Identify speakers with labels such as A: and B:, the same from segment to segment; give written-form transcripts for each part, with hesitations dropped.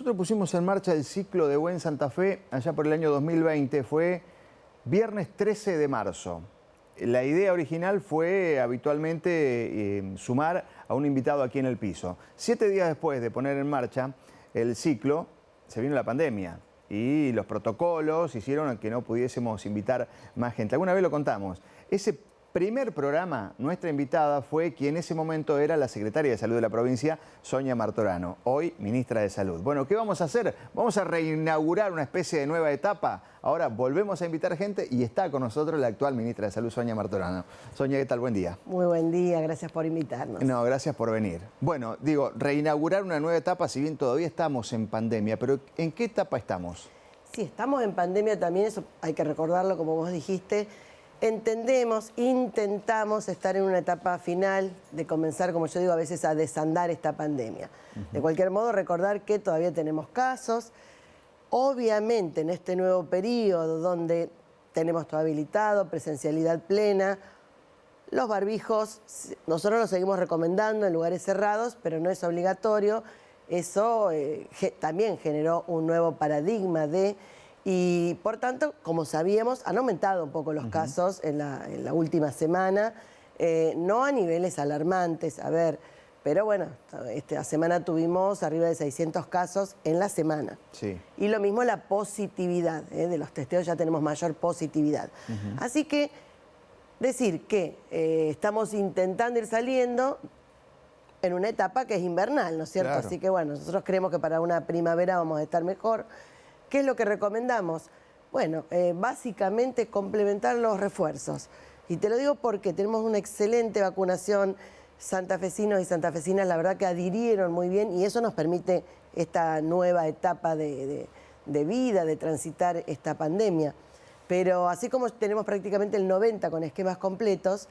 A: nosotros pusimos en marcha el ciclo de Buen Santa Fe allá por el año 2020, fue viernes 13 de marzo. La idea original fue habitualmente sumar a un invitado aquí en el piso. 7 días después de poner en marcha el ciclo, se vino la pandemia y los protocolos hicieron que no pudiésemos invitar más gente. Alguna vez lo contamos. Ese primer programa, nuestra invitada fue quien en ese momento era la secretaria de Salud de la provincia, Sonia Martorano, hoy ministra de Salud. Bueno, ¿qué vamos a hacer? Vamos a reinaugurar una especie de nueva etapa. Ahora volvemos a invitar gente y está con nosotros la actual ministra de Salud, Sonia Martorano. Sonia, ¿qué tal? Buen día.
B: Muy buen día, gracias por invitarnos.
A: No, gracias por venir. Bueno, digo, reinaugurar una nueva etapa, si bien todavía estamos en pandemia, pero ¿en qué etapa estamos?
B: Sí, estamos en pandemia también, eso hay que recordarlo, como vos dijiste. Entendemos, intentamos estar en una etapa final de comenzar, como yo digo, a veces a desandar esta pandemia. De cualquier modo, recordar que todavía tenemos casos. Obviamente, en este nuevo periodo donde tenemos todo habilitado, presencialidad plena, los barbijos, nosotros los seguimos recomendando en lugares cerrados, pero no es obligatorio. Eso también generó un nuevo paradigma y por tanto, como sabíamos, han aumentado un poco los casos en la última semana, no a niveles alarmantes, pero bueno, esta semana tuvimos arriba de 600 casos en la semana.
A: Sí.
B: Y lo mismo la positividad, de los testeos ya tenemos mayor positividad. Así que decir que estamos intentando ir saliendo en una etapa que es invernal, ¿no es cierto?
A: Claro.
B: Así que bueno, nosotros creemos que para una primavera vamos a estar mejor. ¿Qué es lo que recomendamos? Bueno, básicamente complementar los refuerzos. Y te lo digo porque tenemos una excelente vacunación. Santafesinos y santafesinas, la verdad que adhirieron muy bien y eso nos permite esta nueva etapa de vida, de transitar esta pandemia. Pero así como tenemos prácticamente el 90% con esquemas completos,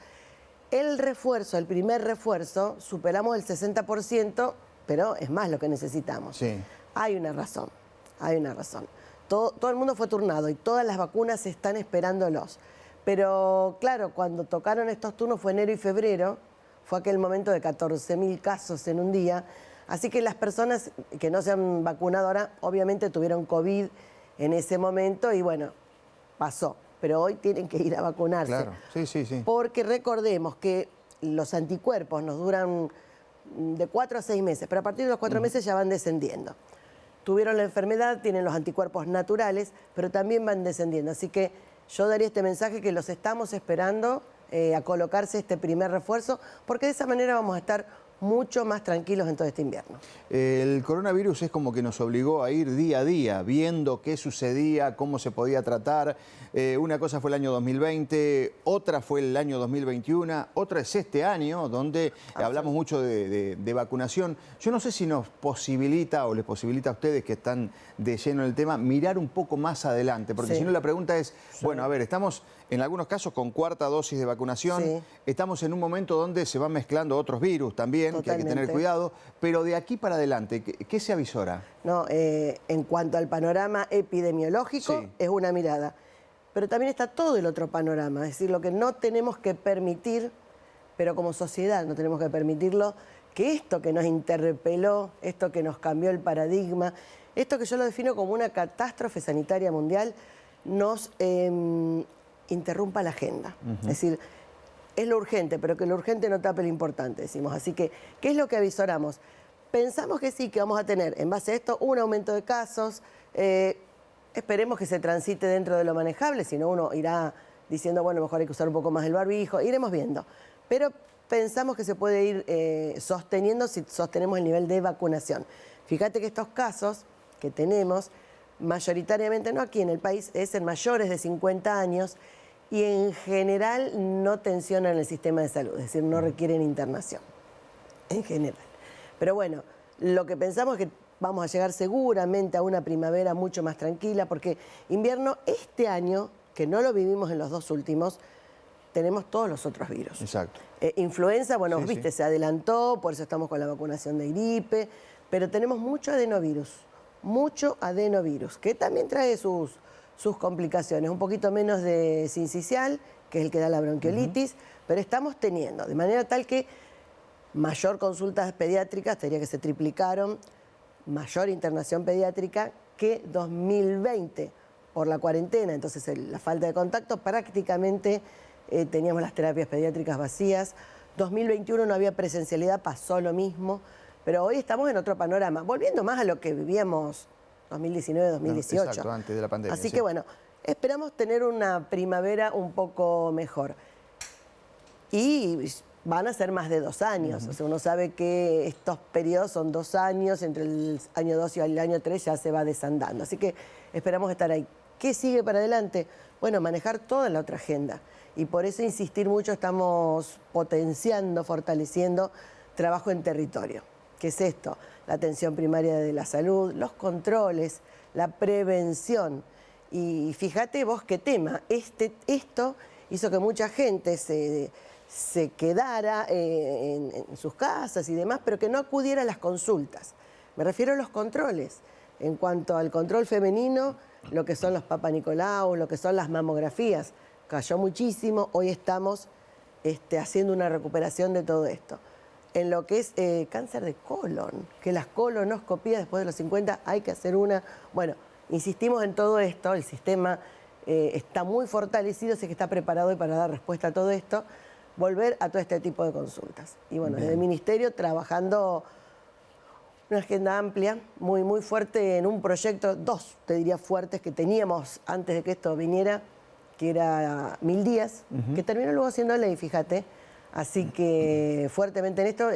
B: el refuerzo, el primer refuerzo, superamos el 60%, pero es más lo que necesitamos.
A: Sí.
B: Hay una razón. Todo el mundo fue turnado y todas las vacunas están esperándolos. Pero claro, cuando tocaron estos turnos fue enero y febrero, fue aquel momento de 14.000 casos en un día. Así que las personas que no se han vacunado ahora, obviamente tuvieron COVID en ese momento y bueno, pasó. Pero hoy tienen que ir a vacunarse.
A: Claro, sí.
B: Porque recordemos que los anticuerpos nos duran de 4 a 6 meses, pero a partir de los 4 meses ya van descendiendo. Tuvieron la enfermedad, tienen los anticuerpos naturales, pero también van descendiendo. Así que yo daría este mensaje que los estamos esperando a colocarse este primer refuerzo, porque de esa manera vamos a estar mucho más tranquilos en todo este invierno.
A: El coronavirus es como que nos obligó a ir día a día, viendo qué sucedía, cómo se podía tratar. Una cosa fue el año 2020, otra fue el año 2021, otra es este año, donde hablamos mucho de vacunación. Yo no sé si nos posibilita o les posibilita a ustedes que están de lleno en el tema, mirar un poco más adelante, porque si no la pregunta es, bueno, a ver, estamos en algunos casos con 4ª dosis de vacunación, estamos en un momento donde se van mezclando otros virus también, que hay que tener cuidado, pero de aquí para adelante, ¿qué se avisora?
B: No, en cuanto al panorama epidemiológico, es una mirada. Pero también está todo el otro panorama, es decir, lo que no tenemos que permitir, pero como sociedad no tenemos que permitirlo, que esto que nos interpeló, esto que nos cambió el paradigma, esto que yo lo defino como una catástrofe sanitaria mundial, nos interrumpa la agenda. Es decir, es lo urgente, pero que lo urgente no tape lo importante, decimos. Así que, ¿qué es lo que avisoramos? Pensamos que sí, que vamos a tener, en base a esto, un aumento de casos. Esperemos que se transite dentro de lo manejable, si no uno irá diciendo, bueno, mejor hay que usar un poco más el barbijo, iremos viendo. Pero pensamos que se puede ir sosteniendo si sostenemos el nivel de vacunación. Fíjate que estos casos que tenemos, mayoritariamente, no aquí en el país, es en mayores de 50 años, y en general no tensionan el sistema de salud, es decir, no requieren internación, en general. Pero bueno, lo que pensamos es que vamos a llegar seguramente a una primavera mucho más tranquila, porque invierno este año, que no lo vivimos en los 2 últimos, tenemos todos los otros virus.
A: Exacto.
B: Influenza, bueno, viste, se adelantó, por eso estamos con la vacunación de gripe, pero tenemos mucho adenovirus, que también trae sus complicaciones, un poquito menos de sincicial, que es el que da la bronquiolitis, pero estamos teniendo, de manera tal que mayor consultas pediátricas, te diría que se triplicaron, mayor internación pediátrica que 2020 por la cuarentena, entonces la falta de contacto, prácticamente teníamos las terapias pediátricas vacías. 2021 no había presencialidad, pasó lo mismo, pero hoy estamos en otro panorama, volviendo más a lo que vivíamos 2019, 2018.
A: Exacto, antes de la pandemia.
B: Así que bueno, esperamos tener una primavera un poco mejor. Y van a ser más de 2 años. O sea, uno sabe que estos periodos son 2 años, entre el año 2 y el año 3 ya se va desandando. Así que esperamos estar ahí. ¿Qué sigue para adelante? Bueno, manejar toda la otra agenda. Y por eso insistir mucho, estamos potenciando, fortaleciendo trabajo en territorio. ¿Qué es esto? La atención primaria de la salud, los controles, la prevención. Y fíjate vos qué tema. Esto hizo que mucha gente se quedara en sus casas y demás, pero que no acudiera a las consultas. Me refiero a los controles. En cuanto al control femenino, lo que son los Papa Nicolau, lo que son las mamografías, cayó muchísimo. Hoy estamos haciendo una recuperación de todo esto. En lo que es cáncer de colon, que las colonoscopías después de los 50 hay que hacer una. Bueno, insistimos en todo esto, el sistema está muy fortalecido, así que está preparado para dar respuesta a todo esto, volver a todo este tipo de consultas. Y bueno, desde el Ministerio trabajando una agenda amplia, muy, muy fuerte en un proyecto, 2, te diría, fuertes que teníamos antes de que esto viniera, que era 1000 días, que terminó luego siendo ley, fíjate. Así que fuertemente en esto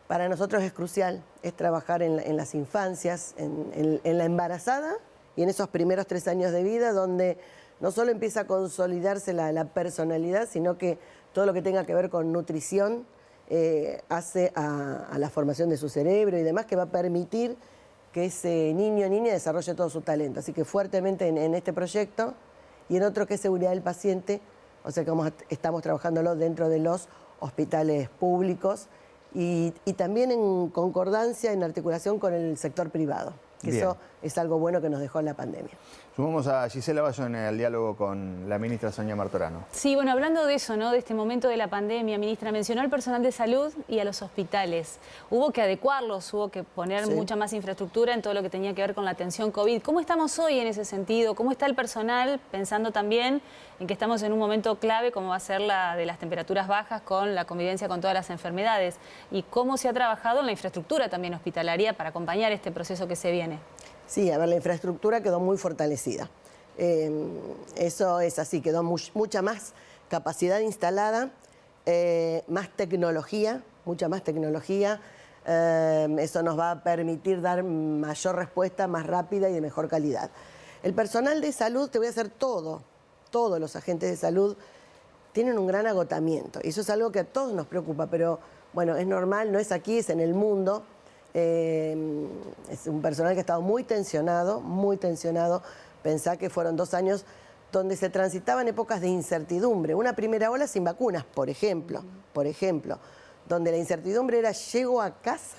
B: para nosotros es crucial, es trabajar en las infancias, en la embarazada y en esos primeros 3 años de vida, donde no solo empieza a consolidarse la personalidad, sino que todo lo que tenga que ver con nutrición hace a la formación de su cerebro y demás, que va a permitir que ese niño o niña desarrolle todo su talento. Así que fuertemente en este proyecto y en otro que es seguridad del paciente, o sea que estamos trabajándolo dentro de los hospitales públicos y también en concordancia, en articulación con el sector privado, que eso es algo bueno que nos dejó la pandemia.
A: Sumamos a Gisela Bayo en el diálogo con la ministra Sonia Martorano.
C: Sí, bueno, hablando de eso, ¿no? De este momento de la pandemia, ministra, mencionó al personal de salud y a los hospitales. Hubo que adecuarlos, hubo que poner mucha más infraestructura en todo lo que tenía que ver con la atención COVID. ¿Cómo estamos hoy en ese sentido? ¿Cómo está el personal? Pensando también en que estamos en un momento clave, como va a ser la de las temperaturas bajas con la convivencia con todas las enfermedades. ¿Y cómo se ha trabajado en la infraestructura también hospitalaria para acompañar este proceso que se viene?
B: Sí, a ver, la infraestructura quedó muy fortalecida. Eso es así, quedó mucha más capacidad instalada, más tecnología, mucha más tecnología. Eso nos va a permitir dar mayor respuesta, más rápida y de mejor calidad. El personal de salud, te voy a hacer todos los agentes de salud tienen un gran agotamiento. Y eso es algo que a todos nos preocupa, pero bueno, es normal, no es aquí, es en el mundo. Es un personal que ha estado muy tensionado. Pensá que fueron 2 años donde se transitaban épocas de incertidumbre. Una primera ola sin vacunas, por ejemplo, donde la incertidumbre era: llego a casa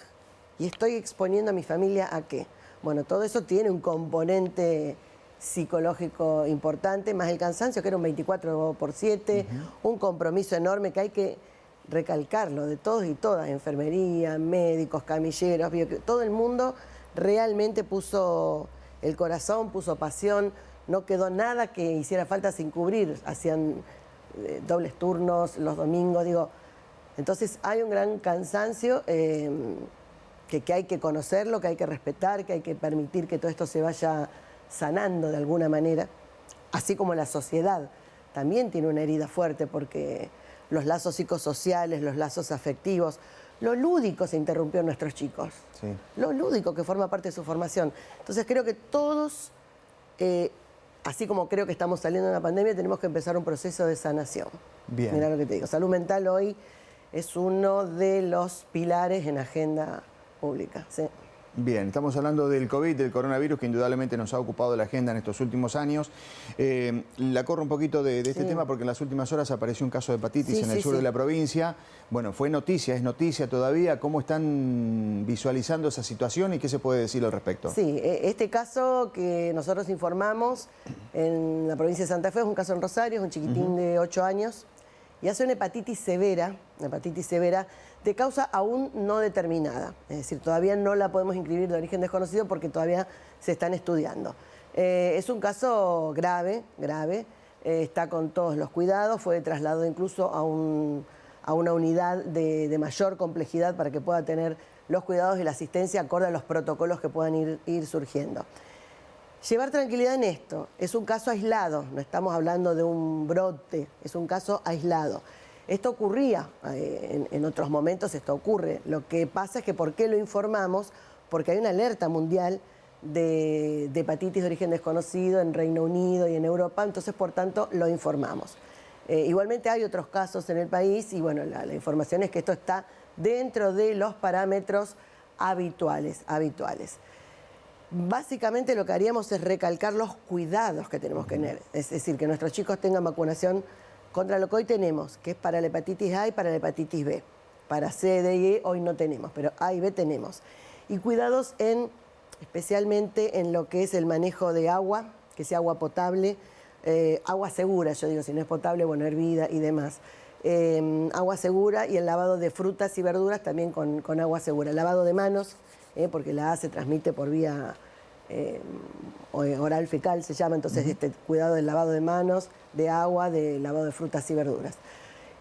B: y estoy exponiendo a mi familia a qué. Bueno, todo eso tiene un componente psicológico importante, más el cansancio, que era un 24/7, un compromiso enorme que hay que recalcarlo, de todos y todas, enfermería, médicos, camilleros, todo el mundo realmente puso el corazón, puso pasión, no quedó nada que hiciera falta sin cubrir, hacían dobles turnos los domingos, entonces hay un gran cansancio que hay que conocerlo, que hay que respetar, que hay que permitir que todo esto se vaya sanando de alguna manera, así como la sociedad también tiene una herida fuerte porque los lazos psicosociales, los lazos afectivos, lo lúdico se interrumpió en nuestros chicos. Sí. Lo lúdico que forma parte de su formación. Entonces creo que todos, así como creo que estamos saliendo de una pandemia, tenemos que empezar un proceso de sanación.
A: Bien.
B: Mirá lo que te digo. Salud mental hoy es uno de los pilares en agenda pública. Sí.
A: Bien, estamos hablando del COVID, del coronavirus, que indudablemente nos ha ocupado la agenda en estos últimos años. La corro un poquito de este tema porque en las últimas horas apareció un caso de hepatitis en el sur de la provincia. Bueno, fue noticia, es noticia todavía. ¿Cómo están visualizando esa situación y qué se puede decir al respecto?
B: Sí, este caso que nosotros informamos en la provincia de Santa Fe es un caso en Rosario, es un chiquitín de 8 años y hace una hepatitis severa de causa aún no determinada. Es decir, todavía no la podemos inscribir de origen desconocido porque todavía se están estudiando. Es un caso grave, está con todos los cuidados, fue trasladado incluso a una unidad de mayor complejidad para que pueda tener los cuidados y la asistencia acorde a los protocolos que puedan ir surgiendo. Llevar tranquilidad en esto, es un caso aislado, no estamos hablando de un brote, es un caso aislado. Esto ocurría en otros momentos, esto ocurre. Lo que pasa es que ¿por qué lo informamos? Porque hay una alerta mundial de hepatitis de origen desconocido en Reino Unido y en Europa, entonces por tanto lo informamos. Igualmente hay otros casos en el país y bueno, la información es que esto está dentro de los parámetros habituales. Básicamente lo que haríamos es recalcar los cuidados que tenemos que tener, es decir, que nuestros chicos tengan vacunación contra lo que hoy tenemos, que es para la hepatitis A y para la hepatitis B. Para C, D y E hoy no tenemos, pero A y B tenemos. Y cuidados especialmente en lo que es el manejo de agua, que sea agua potable, agua segura, yo digo, si no es potable, bueno, hervida y demás. Agua segura y el lavado de frutas y verduras también con agua segura. El lavado de manos, porque la A se transmite por vía oral fecal, se llama, entonces cuidado del lavado de manos, de agua, de lavado de frutas y verduras.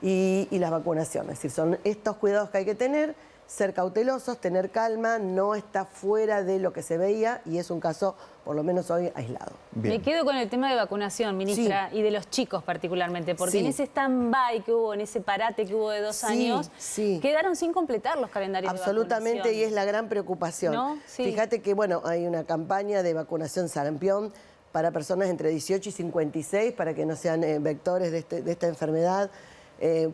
B: Y las vacunaciones, es decir, son estos cuidados que hay que tener, ser cautelosos, tener calma, no está fuera de lo que se veía y es un caso, por lo menos hoy, aislado.
C: Bien. Me quedo con el tema de vacunación, ministra, y de los chicos particularmente, porque en ese stand-by que hubo, en ese parate que hubo de 2 años, quedaron sin completar los calendarios de vacunación.
B: Absolutamente, y es la gran preocupación. ¿No? Fíjate que, bueno, hay una campaña de vacunación sarampión para personas entre 18 y 56, para que no sean vectores de esta enfermedad.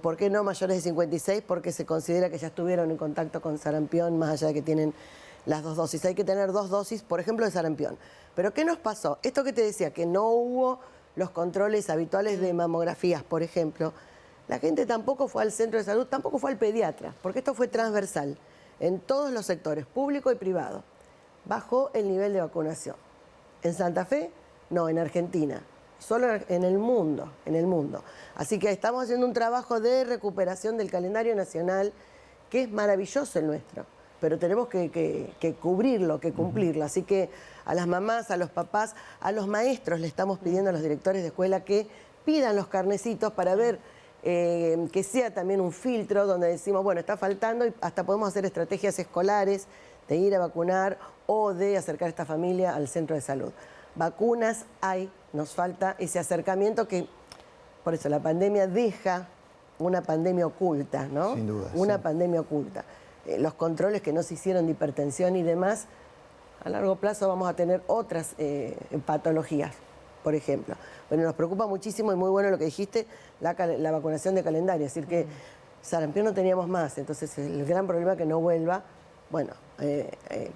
B: ¿Por qué no mayores de 56? Porque se considera que ya estuvieron en contacto con sarampión, más allá de que tienen las 2 dosis. Hay que tener 2 dosis, por ejemplo, de sarampión. Pero ¿qué nos pasó? Esto que te decía, que no hubo los controles habituales de mamografías, por ejemplo. La gente tampoco fue al centro de salud, tampoco fue al pediatra, porque esto fue transversal en todos los sectores, público y privado. Bajó el nivel de vacunación. En Santa Fe, no, en Argentina. Solo en el mundo. Así que estamos haciendo un trabajo de recuperación del calendario nacional, que es maravilloso el nuestro, pero tenemos que cubrirlo, que cumplirlo. Así que a las mamás, a los papás, a los maestros le estamos pidiendo a los directores de escuela que pidan los carnecitos para ver que sea también un filtro donde decimos, bueno, está faltando y hasta podemos hacer estrategias escolares de ir a vacunar o de acercar a esta familia al centro de salud. Vacunas hay, nos falta ese acercamiento que, por eso la pandemia deja una pandemia oculta, ¿no?
A: Sin duda.
B: Una pandemia oculta. Los controles que no se hicieron de hipertensión y demás, a largo plazo vamos a tener otras patologías, por ejemplo. Bueno, nos preocupa muchísimo y muy bueno lo que dijiste, la vacunación de calendario, es decir que sarampión no teníamos más, entonces el gran problema es que no vuelva. Bueno,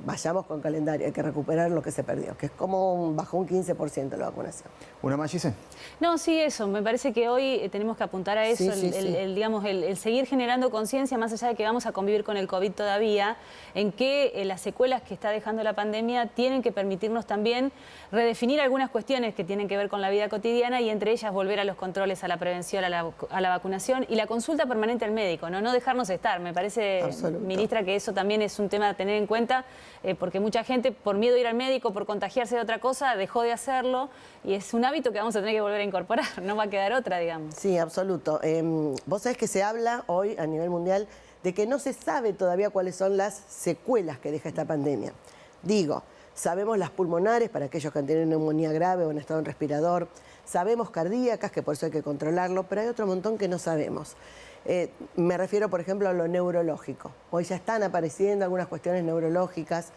B: vayamos con calendario, hay que recuperar lo que se perdió, que es como bajó un 15% la vacunación.
A: ¿Una más, Gise?
C: No, sí, eso. Me parece que hoy tenemos que apuntar a eso, digamos, el seguir generando conciencia, más allá de que vamos a convivir con el COVID todavía, en que las secuelas que está dejando la pandemia tienen que permitirnos también redefinir algunas cuestiones que tienen que ver con la vida cotidiana y entre ellas volver a los controles, a la prevención, a la vacunación y la consulta permanente al médico, no dejarnos estar. Me parece, ministra, que eso también es un tema a tener en cuenta, porque mucha gente, por miedo a ir al médico, por contagiarse de otra cosa, dejó de hacerlo y es un hábito que vamos a tener que volver a incorporar, no va a quedar otra, digamos.
B: Sí, absoluto. Vos sabés que se habla hoy a nivel mundial de que no se sabe todavía cuáles son las secuelas que deja esta pandemia. Digo, sabemos las pulmonares para aquellos que han tenido neumonía grave o han estado en respirador, sabemos cardíacas, que por eso hay que controlarlo, pero hay otro montón que no sabemos. Me refiero, por ejemplo, a lo neurológico. Hoy ya están apareciendo algunas cuestiones neurológicas,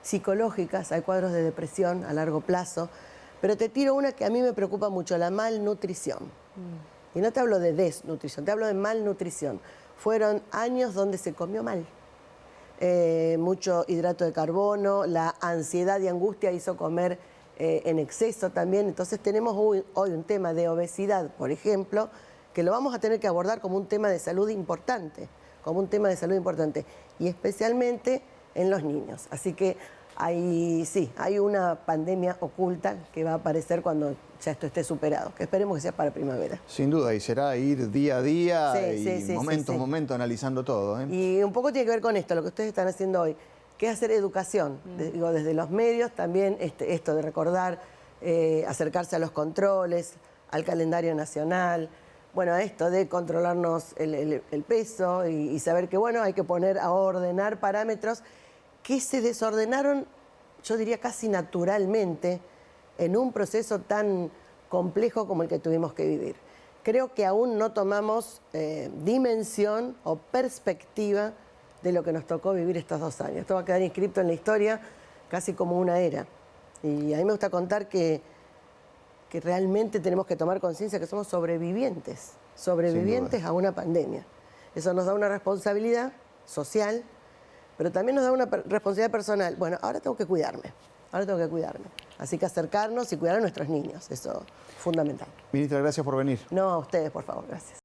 B: psicológicas, hay cuadros de depresión a largo plazo, pero te tiro una que a mí me preocupa mucho, la malnutrición. Y no te hablo de desnutrición, te hablo de malnutrición. Fueron años donde se comió mal. Mucho hidrato de carbono, la ansiedad y angustia hizo comer en exceso también. Entonces tenemos hoy un tema de obesidad, por ejemplo, que lo vamos a tener que abordar como un tema de salud importante, y especialmente en los niños. Así que hay una pandemia oculta que va a aparecer cuando ya esto esté superado, que esperemos que sea para primavera.
A: Sin duda, y será ir día a día y momento a
B: sí.
A: momento analizando todo.
B: Y un poco tiene que ver con esto, lo que ustedes están haciendo hoy, que es hacer educación, digo, desde los medios, también esto de recordar, acercarse a los controles, al calendario nacional, bueno, a esto de controlarnos el peso y saber que, bueno, hay que poner a ordenar parámetros que se desordenaron, yo diría casi naturalmente, en un proceso tan complejo como el que tuvimos que vivir. Creo que aún no tomamos dimensión o perspectiva de lo que nos tocó vivir estos 2 años. Esto va a quedar inscrito en la historia casi como una era. Y a mí me gusta contar que realmente tenemos que tomar conciencia que somos sobrevivientes a una pandemia. Eso nos da una responsabilidad social, pero también nos da una responsabilidad personal. Bueno, ahora tengo que cuidarme. Así que acercarnos y cuidar a nuestros niños, eso es fundamental.
A: Ministra, gracias por venir.
B: No, a ustedes, por favor, gracias.